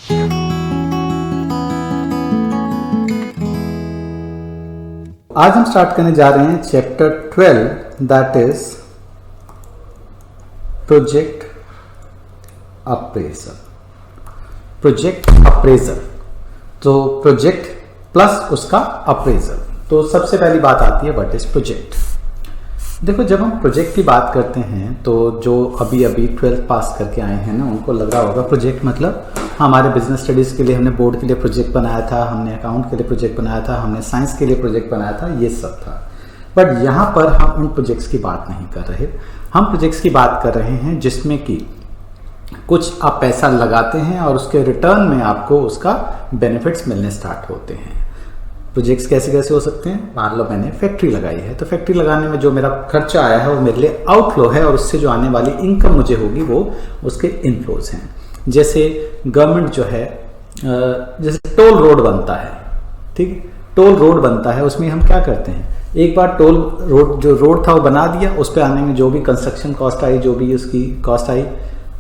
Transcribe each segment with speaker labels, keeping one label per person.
Speaker 1: आज हम स्टार्ट करने जा रहे हैं chapter 12, that is project appraisal. Project appraisal, तो प्रोजेक्ट प्लस उसका अप्रेजल। तो सबसे पहली बात आती है व्हाट इज प्रोजेक्ट। देखो, जब हम प्रोजेक्ट की बात करते हैं तो जो अभी 12th पास करके आए हैं ना, उनको लग रहा होगा प्रोजेक्ट मतलब हमारे बिजनेस स्टडीज़ के लिए हमने बोर्ड के लिए प्रोजेक्ट बनाया था, हमने अकाउंट के लिए प्रोजेक्ट बनाया था, हमने साइंस के लिए प्रोजेक्ट बनाया था, ये सब था। बट यहाँ पर हम उन प्रोजेक्ट्स की बात नहीं कर रहे। हम प्रोजेक्ट्स की बात कर रहे हैं जिसमें कि कुछ आप पैसा लगाते हैं और उसके रिटर्न में आपको उसका बेनिफिट्स मिलने स्टार्ट होते हैं। प्रोजेक्ट्स कैसे कैसे हो सकते हैं? मान लो मैंने फैक्ट्री लगाई है, तो फैक्ट्री लगाने में जो मेरा खर्चा आया है वो मेरे लिए आउटफ्लो है और उससे जो आने वाली इनकम मुझे होगी वो उसके इनफ्लोज हैं। जैसे गवर्नमेंट जो है, जैसे टोल रोड बनता है, ठीक है, टोल रोड बनता है, उसमें हम क्या करते हैं, एक बार टोल रोड जो रोड था वो बना दिया, उस पर आने में जो भी कंस्ट्रक्शन कॉस्ट आई, जो भी उसकी कॉस्ट आई,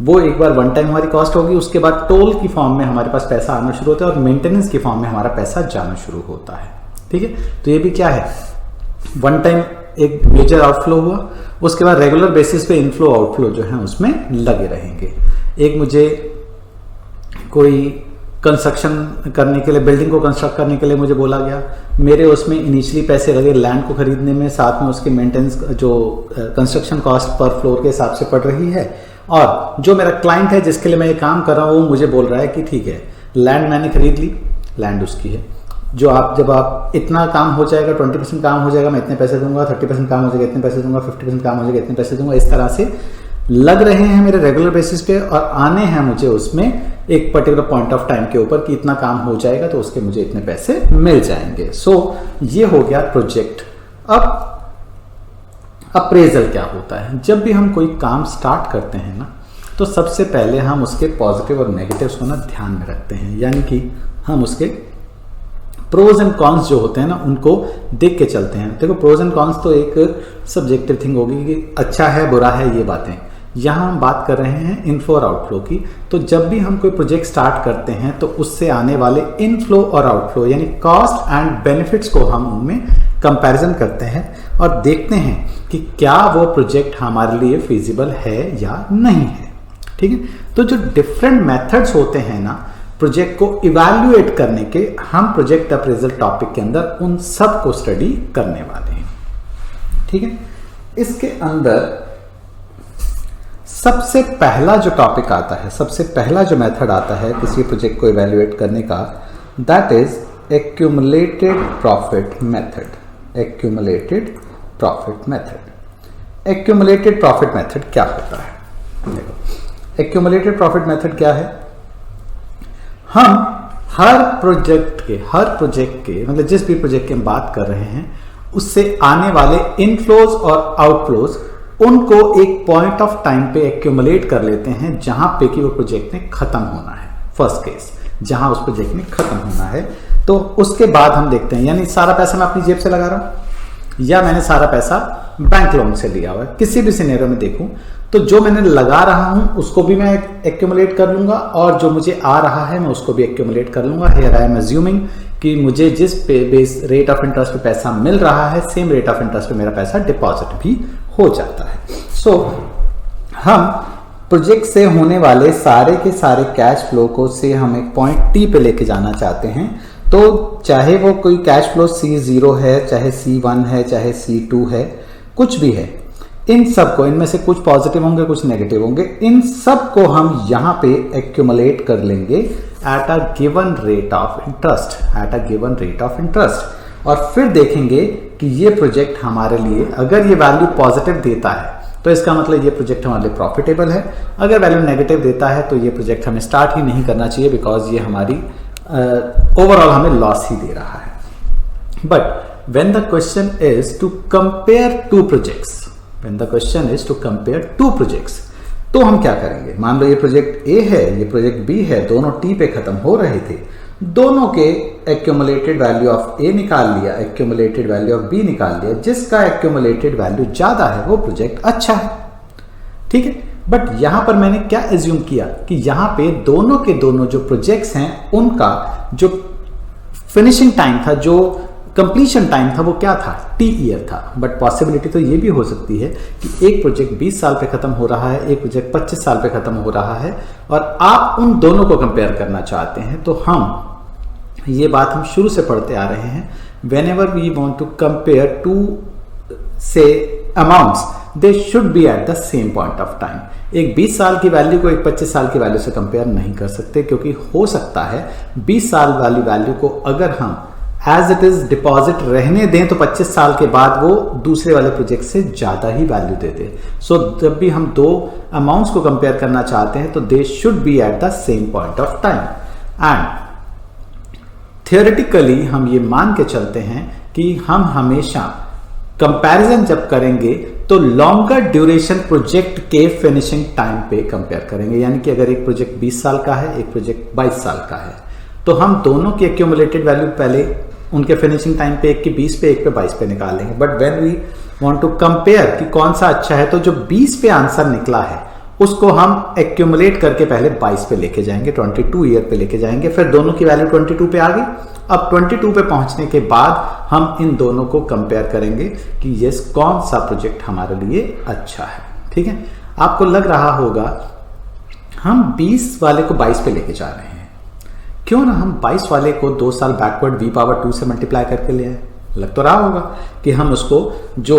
Speaker 1: वो एक बार वन टाइम हमारी कॉस्ट होगी। उसके बाद टोल की फॉर्म में हमारे पास पैसा आना शुरू होता है और मेंटेनेंस की फॉर्म में हमारा पैसा जाना शुरू होता है। ठीक है, तो ये भी क्या है, वन टाइम एक मेजर आउटफ्लो हुआ, उसके बाद रेगुलर बेसिस पे इनफ्लो आउटफ्लो जो है उसमें लगे रहेंगे। एक मुझे कोई कंस्ट्रक्शन करने के लिए, बिल्डिंग को कंस्ट्रक्ट करने के लिए मुझे बोला गया, मेरे उसमें इनिशियली पैसे लगे लैंड को खरीदने में, साथ में उसकी मेंटेनेंस जो कंस्ट्रक्शन कॉस्ट पर फ्लोर के हिसाब से पड़ रही है, और जो मेरा क्लाइंट है जिसके लिए मैं ये काम कर रहा हूँ वो मुझे बोल रहा है कि ठीक है, लैंड मैंने खरीद ली, लैंड उसकी है, जो जब आप इतना काम हो जाएगा, 20% काम हो जाएगा मैं इतने पैसे दूंगा, 30% काम हो जाएगा इतने पैसे दूंगा, 50% काम हो जाएगा इतने पैसे दूंगा, इस तरह से लग रहे हैं मेरे रेगुलर बेसिस पे, और आने हैं मुझे उसमें एक पर्टिकुलर पॉइंट ऑफ टाइम के ऊपर कि इतना काम हो जाएगा तो उसके मुझे इतने पैसे मिल जाएंगे। सो ये हो गया प्रोजेक्ट। अब अप्रेजल क्या होता है? जब भी हम कोई काम स्टार्ट करते हैं ना, तो सबसे पहले हम उसके पॉजिटिव और नेगेटिव्स को ना ध्यान में रखते हैं, यानी कि हम उसके प्रोज एंड कॉन्स जो होते हैं ना उनको देख के चलते हैं। देखो, प्रोज एंड कॉन्स तो एक सब्जेक्टिव थिंग होगी कि अच्छा है बुरा है ये बातें। यहाँ हम बात कर रहे हैं इनफ्लो और आउटफ्लो की। तो जब भी हम कोई प्रोजेक्ट स्टार्ट करते हैं तो उससे आने वाले इनफ्लो और आउटफ्लो यानी कॉस्ट एंड बेनिफिट्स को हम उनमें कंपैरिजन करते हैं और देखते हैं कि क्या वो प्रोजेक्ट हमारे लिए फिजिबल है या नहीं है। ठीक है, तो जो डिफरेंट मेथड्स होते हैं ना प्रोजेक्ट को इवैल्यूएट करने के, हम प्रोजेक्ट अप्रेजल टॉपिक के अंदर उन सब को स्टडी करने वाले हैं। ठीक है, इसके अंदर सबसे पहला जो टॉपिक आता है, सबसे पहला जो मेथड आता है किसी प्रोजेक्ट को इवैल्यूएट करने का, that is accumulated profit method. Accumulated profit method. Accumulated profit method क्या होता है? देखो, एक्यूमुलेटेड प्रॉफिट मेथड क्या है? हम हर प्रोजेक्ट के मतलब जिस भी प्रोजेक्ट की हम बात कर रहे हैं उससे आने वाले इनफ्लोज और आउटफ्लोज उनको एक पॉइंट ऑफ टाइम पे एक्यूमुलेट कर लेते हैं जहां पे कि वो प्रोजेक्ट ने खत्म होना है। फर्स्ट केस, जहां उस प्रोजेक्ट ने खत्म होना है, तो उसके बाद हम देखते हैं, यानी सारा पैसा मैं अपनी जेब से लगा रहा हूं या मैंने सारा पैसा बैंक लोन से लिया हुआ है, किसी भी सिनेरियो में देखूं तो जो मैंने लगा रहा हूं उसको भी मैं एक्यूमुलेट कर लूंगा और जो मुझे आ रहा है मैं उसको भी एक्यूमुलेट कर लूंगा। हियर आई एम अज्यूमिंग कि मुझे जिस बेस रेट ऑफ इंटरेस्ट पे पैसा मिल रहा है, सेम रेट ऑफ इंटरेस्ट पे मेरा पैसा डिपॉजिट भी हो जाता है। सो हम प्रोजेक्ट से होने वाले सारे के सारे कैश फ्लो को से हम एक पॉइंट टी पे लेके जाना चाहते हैं, तो चाहे वो कोई कैश फ्लो C0 है, चाहे C1 है, चाहे C2 है, कुछ भी है, इन सब को, इनमें से कुछ पॉजिटिव होंगे कुछ नेगेटिव होंगे, इन सब को हम यहां पे एक्यूमुलेट कर लेंगे at a given rate of interest, at a given rate of interest, और फिर देखेंगे कि ये प्रोजेक्ट हमारे लिए, अगर ये वैल्यू पॉजिटिव देता है तो इसका मतलब ये प्रोजेक्ट हमारे लिए प्रॉफिटेबल है, अगर वैल्यू नेगेटिव देता है तो ये प्रोजेक्ट हमें स्टार्ट ही नहीं करना चाहिए, बिकॉज ये हमारी ओवरऑल हमें लॉस ही दे रहा है। But when the question is to compare two projects, when the question is to compare two projects, तो हम क्या करेंगे? मान लो ये प्रोजेक्ट ए है, ये प्रोजेक्ट बी है, दोनों टी पे खत्म हो रहे थे, दोनों के एक्यूमुलेटेड वैल्यू ऑफ ए निकाल लिया, एक्यूमुलेटेड वैल्यू ऑफ बी निकाल लिया, जिसका एक्यूमुलेटेड वैल्यू ज्यादा है वो प्रोजेक्ट अच्छा है। ठीक है, बट यहां पर मैंने क्या एज्यूम किया कि यहां पे दोनों के दोनों जो प्रोजेक्ट्स हैं उनका जो फिनिशिंग टाइम था, जो कंप्लीशन टाइम था, वो क्या था, T ईयर था। बट पॉसिबिलिटी तो ये भी हो सकती है कि एक प्रोजेक्ट 20 साल पे खत्म हो रहा है, एक प्रोजेक्ट 25 साल पे खत्म हो रहा है, और आप उन दोनों को कंपेयर करना चाहते हैं। तो ये बात हम शुरू से पढ़ते आ रहे हैं, whenever we want to compare two say amounts they should be at the same point of time। एक 20 साल की वैल्यू को एक 25 साल की वैल्यू से कंपेयर नहीं कर सकते, क्योंकि हो सकता है 20 साल वाली वैल्यू को अगर हम एज इट इज डिपॉजिट रहने दें तो 25 साल के बाद वो दूसरे वाले प्रोजेक्ट से ज्यादा ही वैल्यू दे दे। सो जब भी हम दो अमाउंट्स को कंपेयर करना चाहते हैं तो they should be at the same point of time. And theoretically हम ये मान के चलते हैं कि हम हमेशा कंपैरिजन जब करेंगे तो लॉन्गर ड्यूरेशन प्रोजेक्ट के फिनिशिंग टाइम पे कंपेयर करेंगे। यानी कि अगर एक प्रोजेक्ट 20 साल का है, एक प्रोजेक्ट 22 साल का है, तो हम दोनों की एक्यूमुलेटेड वैल्यू पहले उनके फिनिशिंग टाइम पे, एक की 20 पे, एक पे 22 पे निकालेंगे। But when we want to compare कि कौन सा अच्छा है, तो जो 20 पे आंसर निकला है उसको हम एक्यूमुलेट करके पहले 22 पे लेके जाएंगे, 22 ईयर पे लेके जाएंगे, फिर दोनों की वैल्यू 22 पे आ गई। अब 22 पे पहुंचने के बाद हम इन दोनों को कंपेयर करेंगे कि यस कौन सा प्रोजेक्ट हमारे लिए अच्छा है। ठीक है, आपको लग रहा होगा हम 20 वाले को 22 पे लेके जा रहे हैं, क्यों ना हम 22 वाले को 2 साल बैकवर्ड v⁻2 से मल्टीप्लाई करके ले आए। लग तो रहा होगा कि हम उसको जो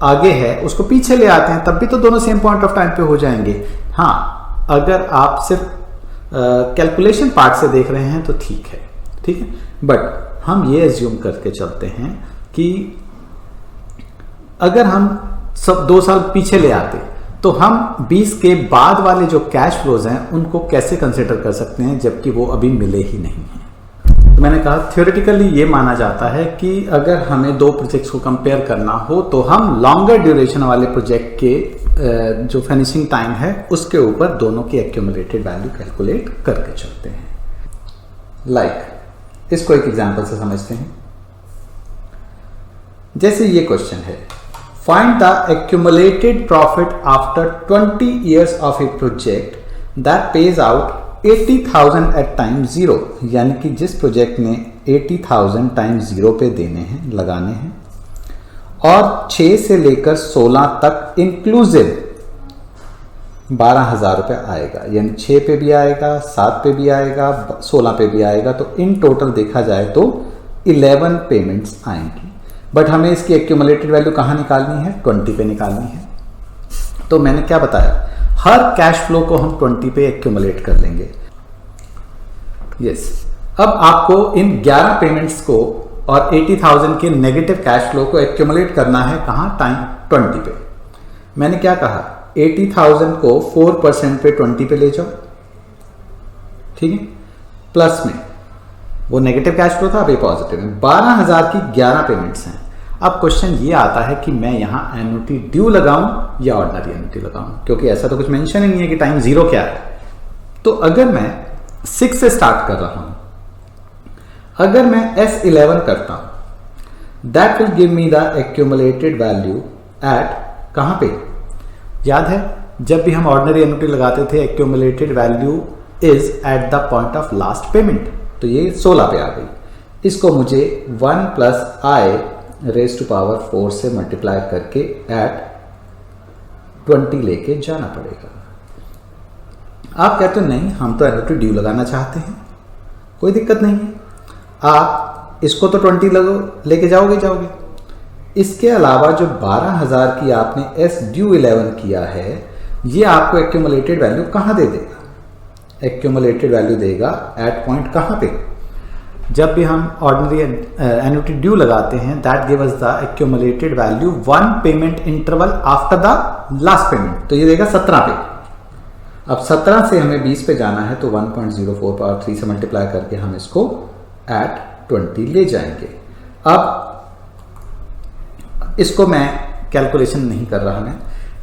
Speaker 1: आगे है उसको पीछे ले आते हैं, तब भी तो दोनों सेम पॉइंट ऑफ टाइम पे हो जाएंगे। हाँ, अगर आप सिर्फ कैलकुलेशन पार्ट से देख रहे हैं तो ठीक है, ठीक है। बट हम ये एज्यूम करके चलते हैं कि अगर हम सब 2 साल पीछे ले आते तो हम 20 के बाद वाले जो कैश फ्लोज हैं उनको कैसे कंसिडर कर सकते हैं, जबकि वो अभी मिले ही नहीं हैं। तो मैंने कहा थियोरेटिकली ये माना जाता है कि अगर हमें दो प्रोजेक्ट्स को कंपेयर करना हो तो हम लॉन्गर ड्यूरेशन वाले प्रोजेक्ट के जो फिनिशिंग टाइम है उसके ऊपर दोनों की एक्यूमुलेटेड वैल्यू कैलकुलेट करके चलते हैं। लाइक इसको एक एग्जांपल से समझते हैं। जैसे ये क्वेश्चन है, find the accumulated profit after 20 years of a project that pays out 80,000 at time 0। यानी कि जिस प्रोजेक्ट ने 80,000 टाइम 0 पे देने हैं, लगाने हैं, और 6 से लेकर 16 तक इंक्लूसिव 12,000 रुपये आएगा। यानी 6 पे भी आएगा, 7 पे भी आएगा, 16 पे भी आएगा, तो इन टोटल देखा जाए तो 11 पेमेंट्स आएंगी। बट हमें इसकी एक्यूमुलेटेड वैल्यू कहाँ निकालनी है, 20 पे निकालनी है। तो मैंने क्या बताया, हर कैश फ्लो को हम 20 पे एक्यूमुलेट कर लेंगे। यस, अब आपको इन 11 पेमेंट्स को और 80,000 के नेगेटिव कैश फ्लो को एक्यूमुलेट करना है कहाँ, टाइम 20 पे। मैंने क्या कहा, 80,000 को 4% पे 20 पे ले जाओ, ठीक है, प्लस में वो नेगेटिव कैश फ्लो था, अब ये पॉजिटिव है। 12,000 की 11 पेमेंट्स हैं। अब क्वेश्चन ये आता है कि मैं यहां एन्युटी ड्यू लगाऊं या ऑर्डिनरी एन्युटी लगाऊं, क्योंकि ऐसा तो कुछ मेंशन ही नहीं है कि टाइम 0 क्या है। तो अगर मैं 6 से स्टार्ट कर रहा हूं, अगर मैं S11 करता हूं, that will give me the accumulated value at कहां पे, याद है जब भी हम ऑर्डिनरी एन्युटी लगाते थे accumulated value is at the point of last payment, तो ये 16 पे आ गई। इसको मुझे 1 + i रेज़ टू पावर 4 से मल्टीप्लाई करके एट 20 लेके जाना पड़ेगा। आप कहते हो नहीं, हम तो एन्युटी ड्यू लगाना चाहते हैं, कोई दिक्कत नहीं है, आप इसको तो 20 लेके जाओगे। इसके अलावा जो 12,000 की आपने एस ड्यू 11 किया है, ये आपको एक्यूमुलेटेड वैल्यू कहाँ दे देगा, एक्यूमुलेटेड वैल्यू देगा एट पॉइंट कहाँ पे, जब भी हम ऑर्डिनरी एन्युटी ड्यू लगाते हैं, that give us the accumulated value 1 payment interval after the last payment, तो ये देगा 17 पे। अब 17 से हमें 20 पे जाना है, तो 1.04 पावर 3 से मल्टीप्लाई करके हम इसको एट 20 ले जाएंगे। अब इसको मैं कैलकुलेशन नहीं कर रहा, मैं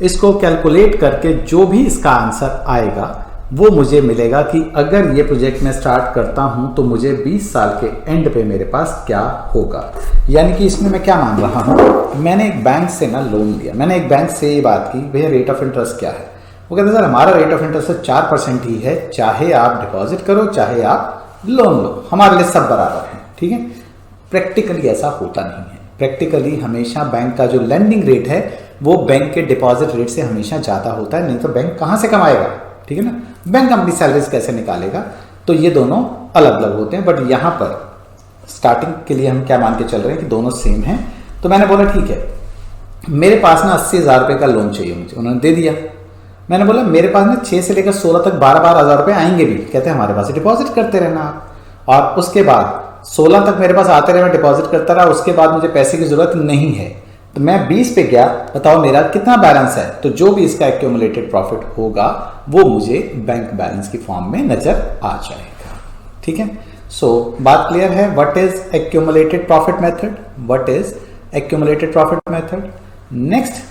Speaker 1: इसको कैलकुलेट करके जो भी इसका आंसर आएगा वो मुझे मिलेगा कि अगर ये प्रोजेक्ट मैं स्टार्ट करता हूं तो मुझे 20 साल के एंड पे मेरे पास क्या होगा। यानी कि इसमें मैं क्या मान रहा हूं, मैंने एक बैंक से ना लोन लिया, मैंने एक बैंक से ये बात की, भैया रेट ऑफ इंटरेस्ट क्या है, वो कहते हैं सर हमारा रेट ऑफ इंटरेस्ट 4% ही है, चाहे आप डिपॉजिट करो चाहे आप लोन लो, हमारे लिए सब बराबर है। ठीक है, प्रैक्टिकली ऐसा होता नहीं है। प्रैक्टिकली हमेशा बैंक का जो लेंडिंग रेट है वो बैंक के डिपॉजिट रेट से हमेशा ज़्यादा होता है, नहीं तो बैंक कहाँ से कमाएगा। ठीक है ना, बैंक अपनी सैलरीज कैसे निकालेगा। तो ये दोनों अलग अलग होते हैं, बट यहाँ पर स्टार्टिंग के लिए हम क्या मान के चल रहे हैं कि दोनों सेम हैं। तो मैंने बोला ठीक है, मेरे पास ना 80,000 रुपये का लोन चाहिए मुझे, उन्होंने दे दिया। मैंने बोला मेरे पास ना 6 से लेकर 16 तक 12-12 हज़ार रुपये आएंगे भी। कहते हैं हमारे पास डिपॉजिट करते रहना आप, और उसके बाद 16 तक मेरे पास आते रहे, मैं डिपॉजिट करता रहा, उसके बाद मुझे पैसे की जरूरत नहीं है। तो मैं 20 पे गया, बताओ मेरा कितना बैलेंस है। तो जो भी इसका एक्यूमुलेटेड प्रॉफिट होगा वो मुझे बैंक बैलेंस की फॉर्म में नजर आ जाएगा। ठीक है, सो बात क्लियर है। What is accumulated profit method, what is accumulated profit method. Next,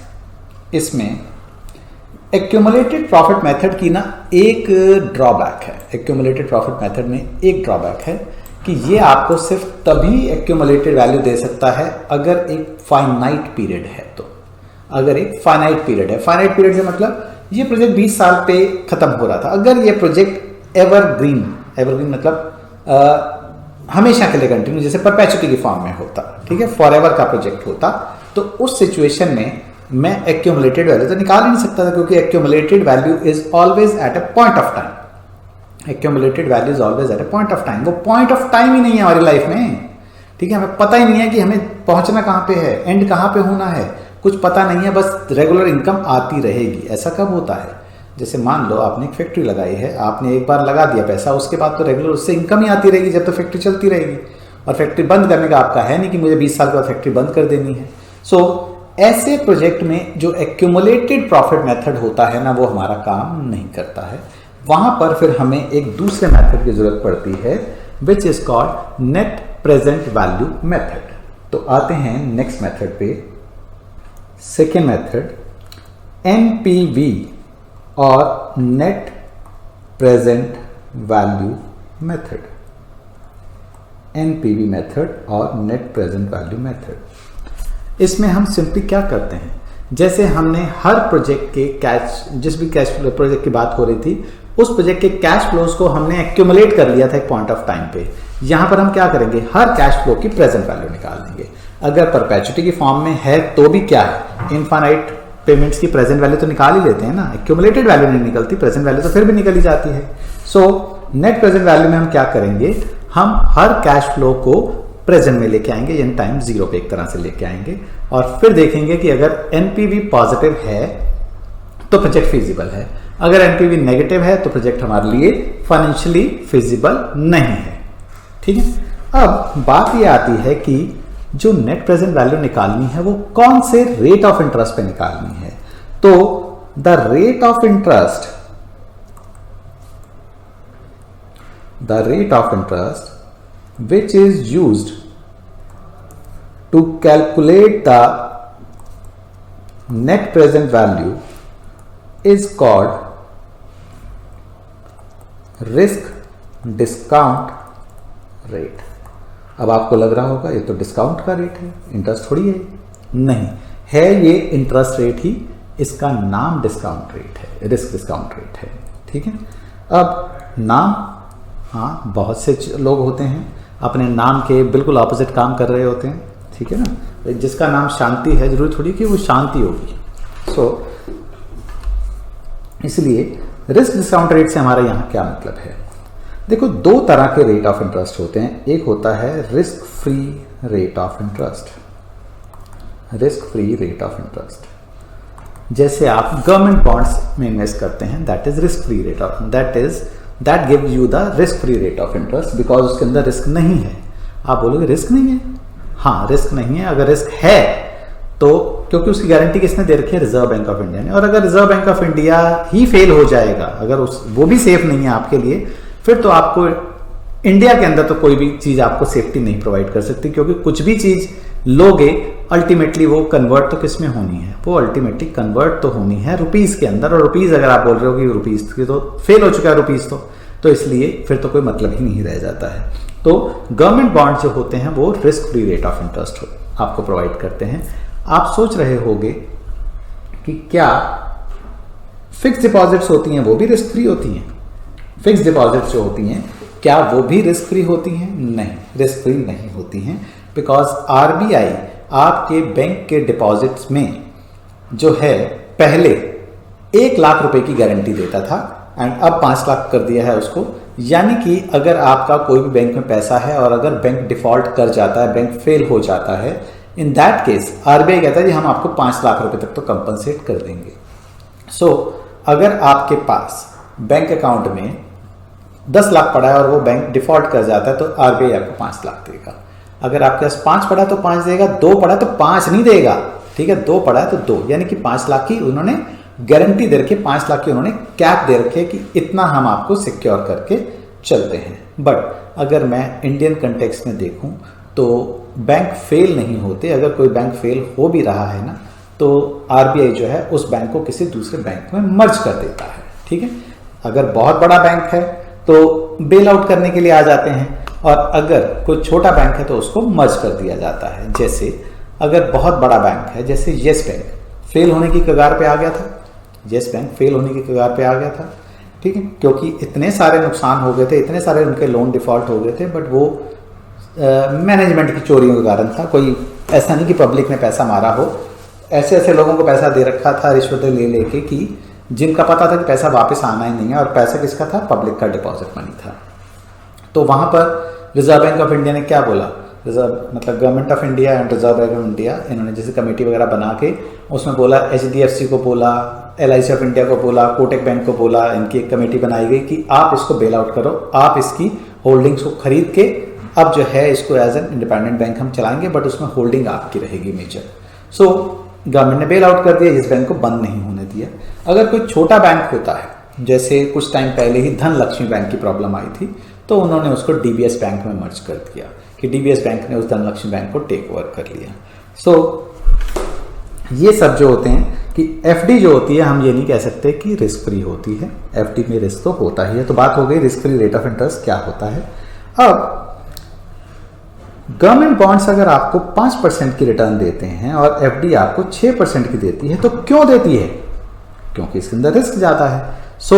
Speaker 1: इसमें एक्यूमुलेटेड प्रॉफिट मेथड की ना एक ड्रॉबैक है। एक्यूमुलेटेड प्रॉफिट मेथड में एक ड्रॉबैक है कि ये आपको सिर्फ तभी एक्यूमुलेटेड वैल्यू दे सकता है अगर एक फाइनाइट पीरियड है। तो अगर एक फाइनाइट पीरियड है, फाइनाइट पीरियड से मतलब ये प्रोजेक्ट 20 साल पे खत्म हो रहा था। अगर ये प्रोजेक्ट एवरग्रीन, एवरग्रीन मतलब हमेशा के लिए कंटिन्यू, जैसे परपेचुटी की फॉर्म में होता, ठीक है, फॉरएवर का प्रोजेक्ट होता, तो उस सिचुएशन में मैं एक्यूमुलेटेड वैल्यू तो निकाल ही नहीं सकता था, क्योंकि accumulated value is always at a point of time. Accumulated value is always at a point of time. वो पॉइंट ऑफ टाइम ही नहीं है हमारी लाइफ में। ठीक है, हमें पता ही नहीं है कि हमें पहुंचना कहां पे है, एंड कहां पे होना है, कुछ पता नहीं है, बस रेगुलर इनकम आती रहेगी। ऐसा कब होता है, जैसे मान लो आपने एक फैक्ट्री लगाई है, आपने एक बार लगा दिया पैसा, उसके बाद तो रेगुलर उससे इनकम ही आती रहेगी जब तो फैक्ट्री चलती रहेगी। और फैक्ट्री बंद करने का आपका है नहीं कि मुझे 20 साल के बाद फैक्ट्री बंद कर देनी है। सो ऐसे प्रोजेक्ट में जो एक्यूमुलेटेड प्रॉफिट मेथड होता है ना, वो हमारा काम नहीं करता है। वहां पर फिर हमें एक दूसरे मेथड की जरूरत पड़ती है, which is called net present value method. तो आते हैं नेक्स्ट मेथड पे, सेकेंड मेथड, एनपीवी और net present value method. NPV method और नेट प्रेजेंट वैल्यू मेथड। इसमें हम सिंपली क्या करते हैं, जैसे हमने हर प्रोजेक्ट के कैश, जिस भी कैश फ्लो प्रोजेक्ट की बात हो रही थी, उस प्रोजेक्ट के कैश फ्लोज को हमने एक्यूमुलेट कर लिया था एक पॉइंट ऑफ टाइम पे। यहां पर हम क्या करेंगे, हर कैश फ्लो की प्रेजेंट वैल्यू निकाल देंगे। अगर परपेचुटी की फॉर्म में है तो भी क्या है, इनफाइनाइट पेमेंट्स की प्रेजेंट वैल्यू तो निकाल ही लेते हैं ना, एक्यूमुलेटेड वैल्यू नहीं निकलती, प्रेजेंट वैल्यू तो फिर भी निकल ही जाती है। सो नेट प्रेजेंट वैल्यू में हम क्या करेंगे, हम हर कैश फ्लो को प्रेजेंट में लेके आएंगे, यानी टाइम जीरो पे एक तरह से लेके आएंगे, और फिर देखेंगे कि अगर एनपीवी पॉजिटिव है तो प्रोजेक्ट फिजिबल है, अगर एनपीवी नेगेटिव है तो प्रोजेक्ट हमारे लिए फाइनेंशियली फिजिबल नहीं है। ठीक है, अब बात यह आती है कि जो नेट प्रेजेंट वैल्यू निकालनी है वो कौन से रेट ऑफ इंटरेस्ट पे निकालनी है। तो the rate of interest, the rate of interest which is used to calculate the net present value is called risk discount rate। अब आपको लग रहा होगा ये तो डिस्काउंट का रेट है, इंटरेस्ट थोड़ी है। नहीं है, ये इंटरेस्ट रेट ही, इसका नाम डिस्काउंट रेट है, रिस्क डिस्काउंट रेट है। ठीक है, अब नाम, हाँ बहुत से लोग होते हैं अपने नाम के बिल्कुल ऑपोजिट काम कर रहे होते हैं। ठीक है ना, जिसका नाम शांति है जरूरी थोड़ी कि वो शांति होगी। सो इसलिए रिस्क डिस्काउंट रेट से हमारा यहाँ क्या मतलब है, देखो दो तरह के रेट ऑफ इंटरेस्ट होते हैं। एक होता है risk free rate of interest, risk free rate of interest. जैसे आप गवर्नमेंट बॉन्ड्स में इन्वेस्ट करते हैं, that is risk free rate of, that gives you the risk free rate of interest, because उसके अंदर रिस्क नहीं है। आप बोलोगे रिस्क नहीं है, हाँ रिस्क नहीं है। अगर रिस्क है तो क्योंकि उसकी गारंटी किसने दे रखी है, रिजर्व बैंक ऑफ इंडिया ने। और अगर reserve bank of India he fail हो जाएगा, अगर वो भी सेफ नहीं है आपके लिए, फिर तो आपको इंडिया के अंदर तो कोई भी चीज आपको सेफ्टी नहीं प्रोवाइड कर सकती, क्योंकि कुछ भी चीज लोगे अल्टीमेटली वो कन्वर्ट तो किस में होनी है, वो अल्टीमेटली कन्वर्ट तो होनी है रुपीज के अंदर। और रुपीज अगर आप बोल रहे हो कि रुपीज की तो फेल हो चुका है रुपीज, तो इसलिए फिर तो कोई मतलब ही नहीं रह जाता है। तो गवर्नमेंट बॉन्ड जो होते हैं वो risk free rate of interest आपको प्रोवाइड करते हैं। आप सोच रहे होंगे कि क्या फिक्स डिपॉजिट्स होती हैं वो भी रिस्क फ्री होती हैं? फिक्स डिपॉजिट्स जो होती हैं क्या वो भी रिस्क फ्री होती हैं? नहीं, रिस्क फ्री नहीं होती हैं, बिकॉज आरबीआई आपके बैंक के डिपॉजिट्स में जो है पहले 1 लाख रुपए की गारंटी देता था एंड अब 5 लाख कर दिया है उसको। यानी कि अगर आपका कोई भी बैंक में पैसा है और अगर बैंक डिफॉल्ट कर जाता है, बैंक फेल हो जाता है, इन दैट केस आरबीआई कहता है कि हम आपको 5 लाख रुपए तक तो कंपनसेट कर देंगे। सो अगर आपके पास बैंक अकाउंट में 10 लाख पड़ा है और वो बैंक डिफॉल्ट कर जाता है तो आरबीआई आपको 5 लाख देगा। अगर आपके पास 5 पड़ा तो 5 देगा, 2 पड़ा तो 5 नहीं देगा, ठीक है, 2 पड़ा है तो 2, यानी कि 5 लाख की उन्होंने गारंटी दे रखी है, 5 लाख की उन्होंने कैप दे रखी है कि इतना हम आपको सिक्योर करके चलते हैं। बट अगर मैं इंडियन कंटेक्स्ट में देखूं तो बैंक फेल नहीं होते। अगर कोई बैंक फेल हो भी रहा है ना तो आरबीआई जो है उस बैंक को किसी दूसरे बैंक में मर्ज कर देता है, ठीक है। अगर बहुत बड़ा बैंक है तो बेल आउट करने के लिए आ जाते हैं, और अगर कोई छोटा बैंक है तो उसको मर्ज कर दिया जाता है। जैसे अगर बहुत बड़ा बैंक है, जैसे येस बैंक फेल होने की कगार पे आ गया था, येस बैंक फेल होने की कगार पे आ गया था, ठीक है, क्योंकि इतने सारे नुकसान हो गए थे, इतने सारे उनके लोन डिफॉल्ट हो गए थे, बट वो मैनेजमेंट की चोरियों के कारण था। कोई ऐसा नहीं कि पब्लिक ने पैसा मारा हो, ऐसे ऐसे लोगों को पैसा दे रखा था रिश्वतें ले लेके कि जिनका पता था कि पैसा वापस आना ही नहीं है, और पैसा किसका था? पब्लिक का डिपॉजिट मनी था। तो वहां पर रिजर्व बैंक ऑफ इंडिया ने क्या बोला? रिजर्व मतलब government of India and reserve bank of India, इन्होंने जैसे कमेटी वगैरह बना के उसमें बोला, एचडीएफसी को बोला, एलआईसी ऑफ इंडिया को बोला, कोटक बैंक को बोला, इनकी एक कमेटी बनाई गई कि आप इसको बेल आउट करो, आप इसकी होल्डिंग्स को खरीद के अब जो है इसको एज एन इंडिपेंडेंट बैंक हम चलाएंगे, बट उसमें होल्डिंग आपकी रहेगी मेजर। सो गवर्नमेंट ने बेल आउट कर दिया, इस बैंक को बंद नहीं होने दिया। अगर कोई छोटा बैंक होता है, जैसे कुछ टाइम पहले ही धनलक्ष्मी बैंक की प्रॉब्लम आई थी, तो उन्होंने उसको डीबीएस बैंक में मर्ज कर दिया कि डीबीएस बैंक ने उस धनलक्ष्मी बैंक को टेक ओवर कर लिया। सो ये सब जो होते हैं कि एफडी जो होती है, हम ये नहीं कह सकते कि रिस्क फ्री होती है, एफडी में रिस्क तो होता ही है। तो बात हो गई risk free rate of interest क्या होता है। अब गवर्नमेंट बॉन्ड्स अगर आपको 5% की रिटर्न देते हैं और एफडी आपको 6% की देती है, तो क्यों देती है? क्योंकि इसके अंदर रिस्क ज्यादा है। सो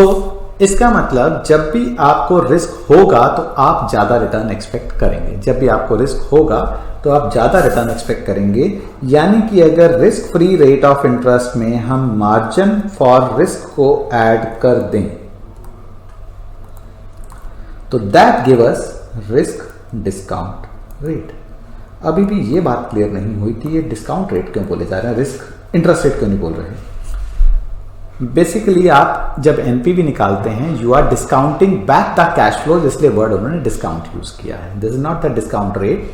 Speaker 1: इसका मतलब जब भी आपको रिस्क होगा तो आप ज्यादा रिटर्न एक्सपेक्ट करेंगे। जब भी आपको रिस्क होगा तो आप ज्यादा रिटर्न एक्सपेक्ट करेंगे। यानी कि अगर risk free rate of interest में हम मार्जिन फॉर रिस्क को ऐड कर दें तो that give us risk discount rate. अभी भी ये बात क्लियर नहीं हुई कि ये डिस्काउंट रेट क्यों बोले जा रहे हैं, रिस्क इंटरेस्ट रेट क्यों नहीं बोल रहे हैं। बेसिकली आप जब एनपीवी निकालते हैं, you are discounting back the cash flow, इसलिए वर्ड उन्होंने डिस्काउंट यूज किया है। This is not the discount rate.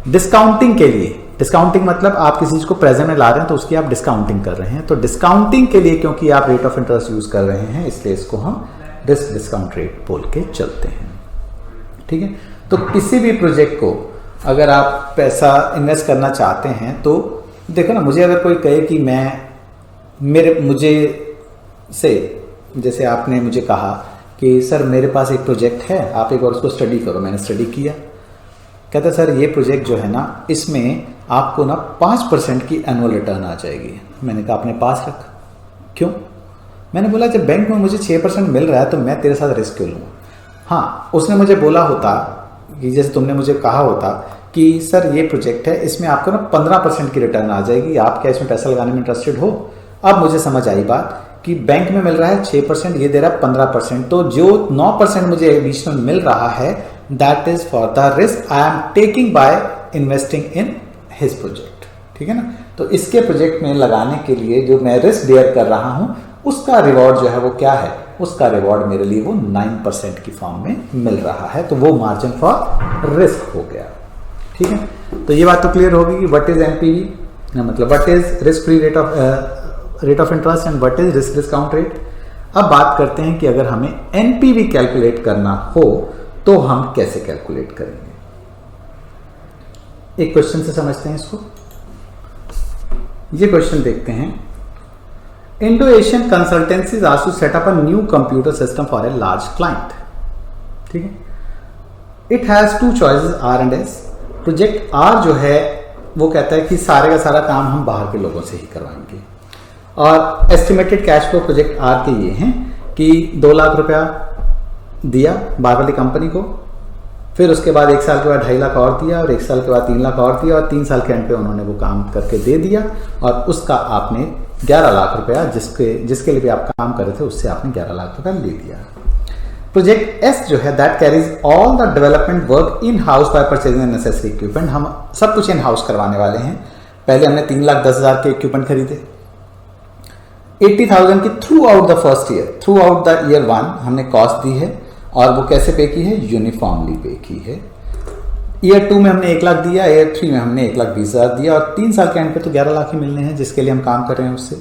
Speaker 1: Discounting के लिए, डिस्काउंटिंग मतलब आप किसी चीज को प्रेजेंट में ला रहे हैं तो उसकी आप डिस्काउंटिंग कर रहे हैं। तो डिस्काउंटिंग के लिए क्योंकि आप रेट ऑफ इंटरेस्ट यूज कर रहे हैं, इसलिए इसको हम रिस्क डिस्काउंट रेट बोल के चलते हैं, ठीक है। तो किसी भी प्रोजेक्ट को अगर आप पैसा इन्वेस्ट करना चाहते हैं तो देखो ना, मुझे अगर कोई कहे कि मुझे से जैसे आपने मुझे कहा कि सर मेरे पास एक प्रोजेक्ट है, आप एक बार उसको स्टडी करो। मैंने स्टडी किया, कहते सर ये प्रोजेक्ट जो है ना, इसमें आपको ना 5% की एनुअल रिटर्न आ जाएगी। मैंने कहा अपने पास रख। क्यों? मैंने बोला जब बैंक में मुझे 6% मिल रहा है तो मैं तेरे साथ रिस्क क्यों लूँ। हाँ, उसने मुझे बोला होता कि जैसे तुमने मुझे कहा होता कि सर ये प्रोजेक्ट है, इसमें आपको ना 15% की रिटर्न आ जाएगी, आप क्या इसमें पैसा लगाने में इंटरेस्टेड हो? अब मुझे समझ आई बात कि बैंक में मिल रहा है 6%, ये दे रहा है 15%, तो जो 9% मुझे बीच में मिल रहा है that is for the risk I am taking by investing in his project, ठीक है ना। तो इसके प्रोजेक्ट में लगाने के लिए जो मैं रिस्क बेयर कर रहा हूं, उसका रिवॉर्ड जो है वो क्या है? उसका रिवॉर्ड मेरे लिए वो 9% की फॉर्म में मिल रहा है, तो वो मार्जिन फॉर रिस्क हो गया, ठीक है। तो ये बात तो क्लियर होगी कि व्हाट इज एनपीवी, मतलब what is risk free rate of interest and what is risk discount rate. अब बात करते हैं कि अगर हमें एनपीवी कैलकुलेट करना हो तो हम कैसे कैलकुलेट करेंगे। एक क्वेश्चन से समझते हैं इसको। ये क्वेश्चन देखते हैं। Indo-Asian consultancies asked to set up a new computer system for a large client. ठीक है। It has two choices R and S. Project R जो है वो कहता है कि सारे का सारा काम हम बाहर के लोगों से ही करवाएंगे, और estimated cash flow project R के ये हैं कि 2 लाख रुपया दिया बाहर वाली कंपनी को, फिर उसके बाद 1 साल के बाद 2.5 लाख और दिया, और 1 साल के बाद 3 लाख और दिया, और 3 साल के एंड पे उन्होंने वो काम करके दे दिया, और उसका आपने 11 लाख रुपया जिसके लिए भी आप काम कर रहे थे उससे आपने 11 लाख रुपया ले दिया। प्रोजेक्ट एस जो है that carries all the development work in house by purchasing necessary equipment. हम सब कुछ इन हाउस करवाने वाले हैं। पहले हमने 3,10,000 के इक्विपमेंट खरीदे, 80,000 की through out the first year, through out the year 1 हमने कॉस्ट दी है, और वो कैसे पे की है? यूनिफॉर्मली पे की है। ईयर 2 में हमने 1 लाख दिया, ईयर 3 में हमने 1,20,000 दिया, और 3 साल के एंड पे तो 11 लाख ही मिलने हैं जिसके लिए हम काम कर रहे हैं उससे।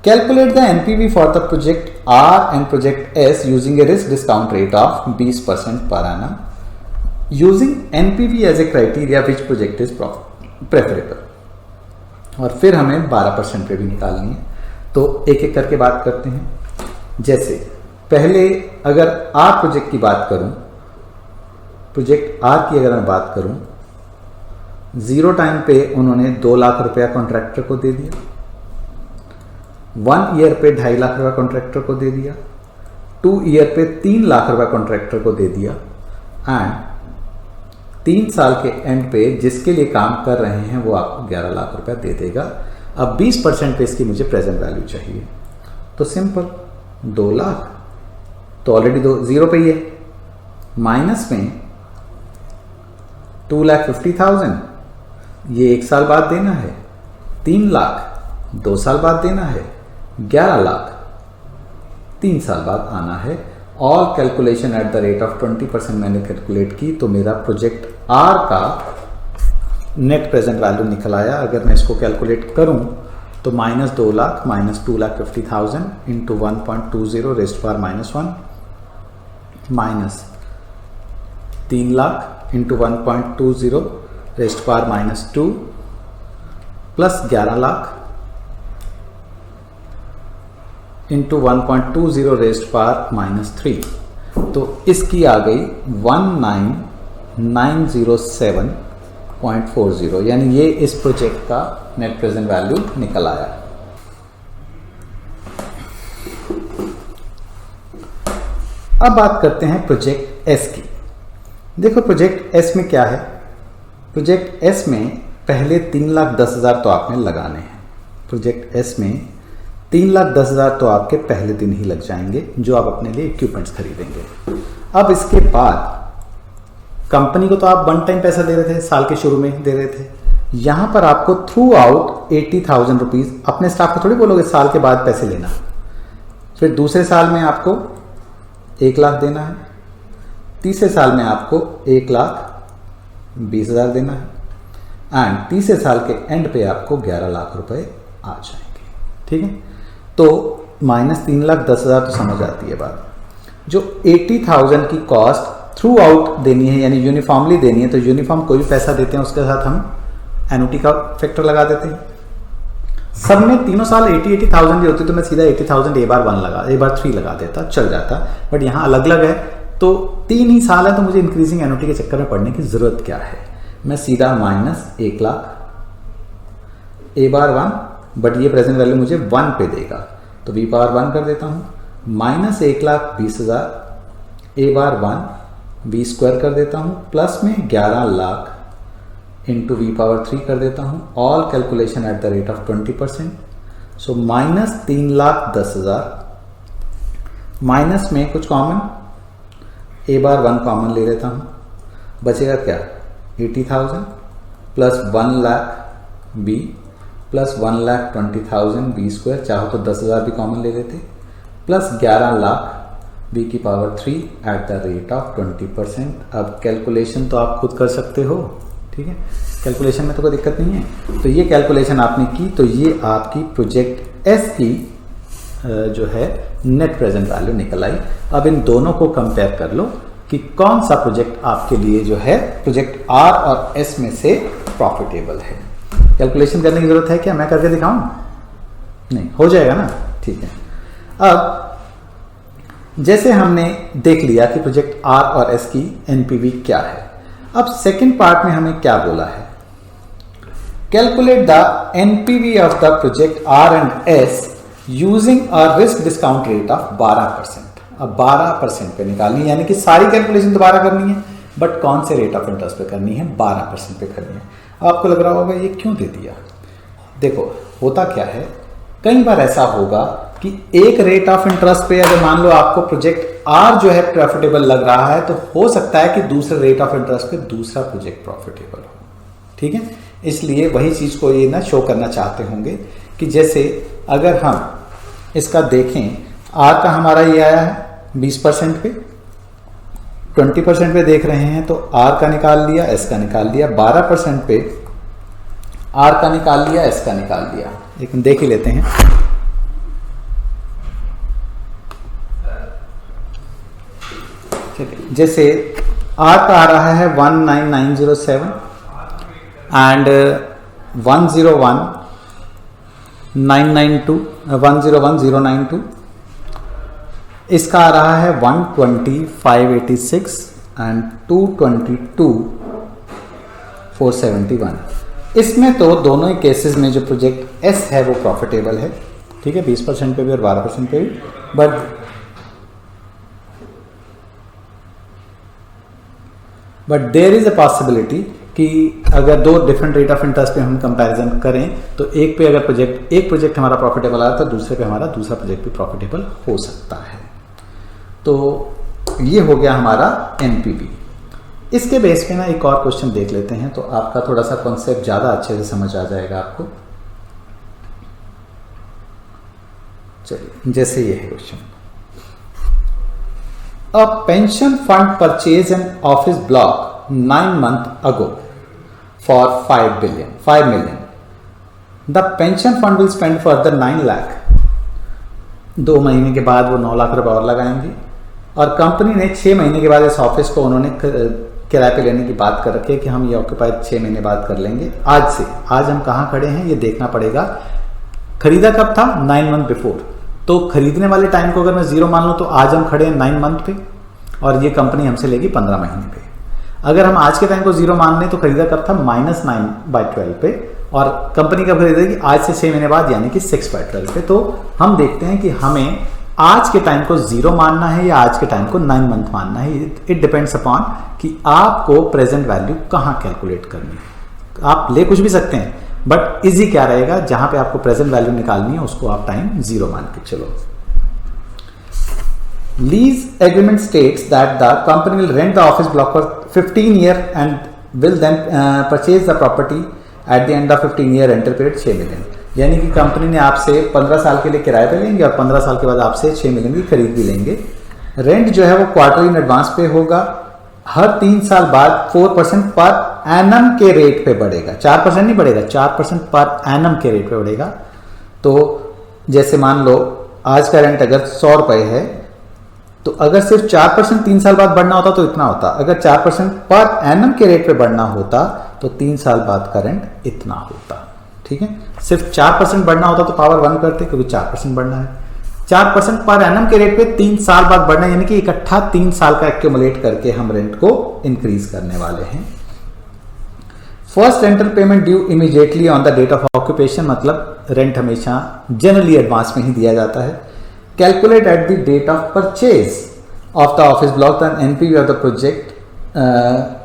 Speaker 1: Calculate the NPV for the project R and project S using a risk discount rate of 20% per annum, using NPV as a criteria which project is preferable. और फिर हमें 12% पे भी निकालनी है। तो एक एक करके बात करते हैं। जैसे पहले अगर आर प्रोजेक्ट की बात करूं, प्रोजेक्ट आर की अगर मैं बात करूं, 0 टाइम पे उन्होंने 2 लाख रुपया कॉन्ट्रैक्टर को दे दिया, 1 ईयर पे 2.5 लाख रुपया कॉन्ट्रैक्टर को दे दिया, 2 ईयर पे 3 लाख रुपया कॉन्ट्रैक्टर को दे दिया, एंड 3 साल के एंड पे जिसके लिए काम कर रहे हैं वो आपको 11 लाख रुपया दे देगा। अब 20% पे इसकी मुझे प्रेजेंट वैल्यू चाहिए, तो सिंपल 2 लाख तो ऑलरेडी 0 पे ही है, माइनस में 2,50,000 ये 1 साल बाद देना है, 3 लाख 2 साल बाद देना है, 11 लाख 3 साल बाद आना है। All calculation at the rate of 20% मैंने कैलकुलेट की, तो मेरा प्रोजेक्ट आर का नेट प्रेजेंट वैल्यू निकल आया। अगर मैं इसको कैलकुलेट करूं तो -2 lakh minus 2,50,000 into 1.20 rest power -1 minus 3 lakh into 1.20 rest power -2 plus 11 lakh into 1.20 rest power -3, तो इसकी आ गई 19,907.40, यानी ये इस प्रोजेक्ट का नेट प्रेजेंट वैल्यू निकल आया। अब बात करते हैं प्रोजेक्ट एस की। देखो प्रोजेक्ट एस में क्या है, प्रोजेक्ट एस में पहले 3,10,000 तो आपने लगाने हैं। प्रोजेक्ट एस में 3,10,000 तो आपके पहले दिन ही लग जाएंगे जो आप अपने लिए इक्विपमेंट्स खरीदेंगे। अब इसके बाद कंपनी को तो आप 1 टाइम पैसा दे रहे थे, साल के शुरू में दे रहे थे, यहां पर आपको थ्रू आउट 80,000 रुपीज, अपने स्टाफ को थोड़ी बोलोगे साल के बाद पैसे लेना। फिर दूसरे साल में आपको 1 लाख देना है, तीसरे साल में आपको 1,20,000 देना है, एंड तीसरे साल के एंड पे आपको 11 लाख रुपए आ जाएंगे। ठीक है, तो -3,10,000 तो समझ आती है बात। जो 80,000 की कॉस्ट थ्रू आउट देनी है, यानी यूनिफॉर्मली देनी है, तो यूनिफॉर्म कोई भी पैसा देते हैं उसके साथ हम एनुटी का फैक्टर लगा देते हैं। सब में तीनों साल 80,000 की होती तो मैं सीधा 80,000 A/3 लगा देता, चल जाता। बट यहाँ अलग अलग है, तो 3 ही साल है, तो मुझे इंक्रीजिंग एनुटी के चक्कर में पड़ने की जरूरत क्या है। मैं सीधा -1 लाख A/1, बट ये प्रेजेंट वैल्यू मुझे 1 पे देगा, तो V/1 कर देता हूँ, -1,20,000 A/1 V² कर देता हूँ, प्लस में 11 लाख इंटू V/3 कर देता हूँ। All calculation at the rate of 20%, so -3,10,000 minus में कुछ कॉमन A/1 कॉमन ले लेता हूँ, बचेगा क्या 80,000 plus 1 lakh B plus 1,20,000 V², चाहो तो 10,000 भी कॉमन ले लेते, plus 11 lakh V³ at the rate of 20%। अब कैलकुलेशन तो आप खुद कर सकते हो, ठीक है, कैलकुलेशन में तो कोई दिक्कत नहीं है। तो ये कैलकुलेशन आपने की, तो ये आपकी प्रोजेक्ट एस की जो है नेट प्रेजेंट वैल्यू निकल आई। अब इन दोनों को कंपेयर कर लो कि कौन सा प्रोजेक्ट आपके लिए जो है प्रोजेक्ट आर और एस में से प्रॉफिटेबल है। कैलकुलेशन करने की जरूरत है क्या, मैं करके दिखाऊं? नहीं, हो जाएगा ना, ठीक है। अब जैसे हमने देख लिया कि प्रोजेक्ट आर और एस की एनपीवी क्या है, अब सेकंड पार्ट में हमें क्या बोला है, calculate the NPV of the project R and S using a risk discount rate of 12%। अब 12% पे निकालनी है, यानी कि सारी कैलकुलेशन दोबारा करनी है, बट कौन से रेट ऑफ इंटरेस्ट पे करनी है? 12% पे करनी है। अब आपको लग रहा होगा ये क्यों दे दिया? देखो होता क्या है, कई बार ऐसा होगा कि एक रेट ऑफ इंटरेस्ट पे अगर मान लो आपको प्रोजेक्ट आर जो है प्रॉफिटेबल लग रहा है, तो हो सकता है कि दूसरे रेट ऑफ इंटरेस्ट पे दूसरा प्रोजेक्ट प्रॉफिटेबल हो। ठीक है, इसलिए वही चीज को ये ना शो करना चाहते होंगे कि जैसे अगर हम इसका देखें, आर का हमारा ये आया है 20% पे, 20% पे देख रहे हैं तो आर का निकाल लिया, एस का निकाल लिया, 12% पे आर का निकाल लिया, एस का निकाल लिया। लेकिन देख ही लेते हैं। जैसे आर का आ रहा है 19907 एंड 101,092 इसका आ रहा है 120,586 एंड 222,471। इसमें तो दोनों ही केसेस में जो प्रोजेक्ट एस है वो प्रॉफिटेबल है। ठीक है, 20% पे भी और 12% पे भी। But there is a possibility कि अगर दो डिफरेंट रेट ऑफ इंटरेस्ट पे हम कंपैरिजन करें तो एक पे अगर एक प्रोजेक्ट हमारा प्रॉफिटेबल आया तो दूसरे पे हमारा दूसरा प्रोजेक्ट भी प्रॉफिटेबल हो सकता है। तो ये हो गया हमारा एनपीवी। इसके बेस पे ना एक और क्वेश्चन देख लेते हैं, तो आपका थोड़ा सा कॉन्सेप्ट ज्यादा अच्छे से समझ आ जाएगा आपको। चलिए, जैसे ये है question, a pension fund purchase an office block 9 months ago for 5 million. The pension fund will spend further 9 lakh. 2 महीने के बाद वो 9 लाख रुपए और लगाएंगे, और कंपनी ने 6 महीने के बाद इस ऑफिस को उन्होंने किराए पे लेने की बात कर रखी है कि हम ये ऑक्यूपाई 6 महीने बाद कर लेंगे। आज हम कहाँ खड़े हैं ये देखना पड़ेगा। खरीदा कब था? 9 months बिफोर। तो खरीदने वाले टाइम को अगर मैं 0 मान लूँ तो आज हम खड़े हैं 9 month पे, और ये कंपनी हमसे लेगी 15 महीने पे। अगर हम आज के टाइम को 0 मान लें तो खरीदा कब था? -9/12 पे, और कंपनी कब खरीदेगी? आज से 6 महीने बाद, यानी कि 6/12 पे। तो हम देखते हैं कि हमें आज के टाइम को 0 मानना है या आज के टाइम को 9 month मानना है। इट डिपेंड्स अपॉन कि आपको प्रेजेंट वैल्यू कहाँ कैलकुलेट करनी है। आप ले कुछ भी सकते हैं, बट इजी क्या रहेगा, जहां पे आपको प्रेजेंट वैल्यू निकालनी है उसको आप टाइम 0 मान के चलो। Lease agreement states that the company will rent the office block for 15 years and will then purchase the property at the end of 15-year rental period 6 million। यानी कि कंपनी ने आपसे 15 साल के लिए किराए पे लेंगे और 15 साल के बाद आपसे 6 million की खरीद भी लेंगे। रेंट जो है वो क्वार्टरली इन एडवांस पे होगा। हर 3 साल बाद 4% पर एनम के रेट पे बढ़ेगा। 4% नहीं बढ़ेगा, 4% पर एनम के रेट पे बढ़ेगा। तो जैसे मान लो आज का रेंट अगर 100 रुपए है, तो अगर सिर्फ 4% 3 साल बाद बढ़ना होता तो इतना होता। अगर 4% पर एनम के रेट पे बढ़ना होता तो 3 साल बाद का रेंट इतना होता। ठीक है, सिर्फ 4% बढ़ना होता तो पावर 1 करते, क्योंकि 4% बढ़ना है। 4% पर एनम के रेट पे 3 साल बाद बढ़ना, यानी कि इकट्ठा 3 साल का एक्यूमुलेट करके हम रेंट को इंक्रीज करने वाले हैं। First rental payment due immediately on the date of occupation, मतलब रेंट हमेशा जनरली एडवांस में ही दिया जाता है। Calculate at the date of purchase of the office block the NPV of the project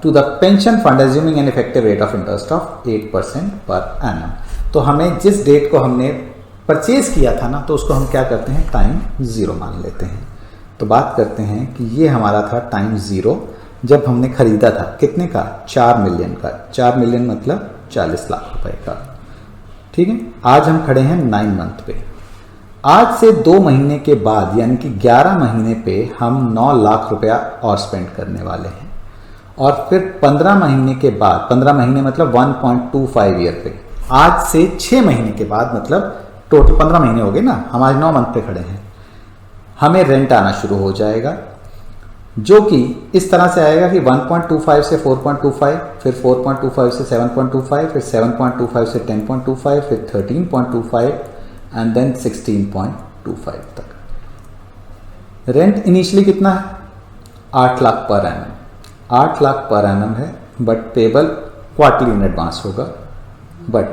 Speaker 1: to the pension fund assuming an effective rate of interest of 8% per annum। तो हमें जिस date को हमने परचेज किया था ना, तो उसको हम क्या करते हैं? टाइम 0 मान लेते हैं। तो बात करते हैं कि ये हमारा था टाइम 0 जब हमने खरीदा था। कितने का? 4 million का। 4 million मतलब 40 लाख रुपए का। ठीक है, आज हम खड़े हैं 9 month पे। आज से 2 महीने के बाद यानी कि 11 महीने पे हम 9 लाख रुपया और स्पेंड करने वाले हैं, और फिर 15 महीने के बाद, 15 महीने मतलब 1.25 ईयर पे, आज से 6 महीने के बाद, मतलब टोटल 15 महीने हो गए ना, हम आज 9 मंथ पे खड़े हैं, हमें रेंट आना शुरू हो जाएगा, जो कि इस तरह से आएगा कि 1.25 से 4.25, फिर 4.25 से 7.25, फिर 7.25 से 10.25, फिर 13.25 एंड देन 16.25 तक। रेंट इनिशियली कितना है? 8 lakh per annum. 8 lakh per annum है, but payable quarterly in advance होगा। बट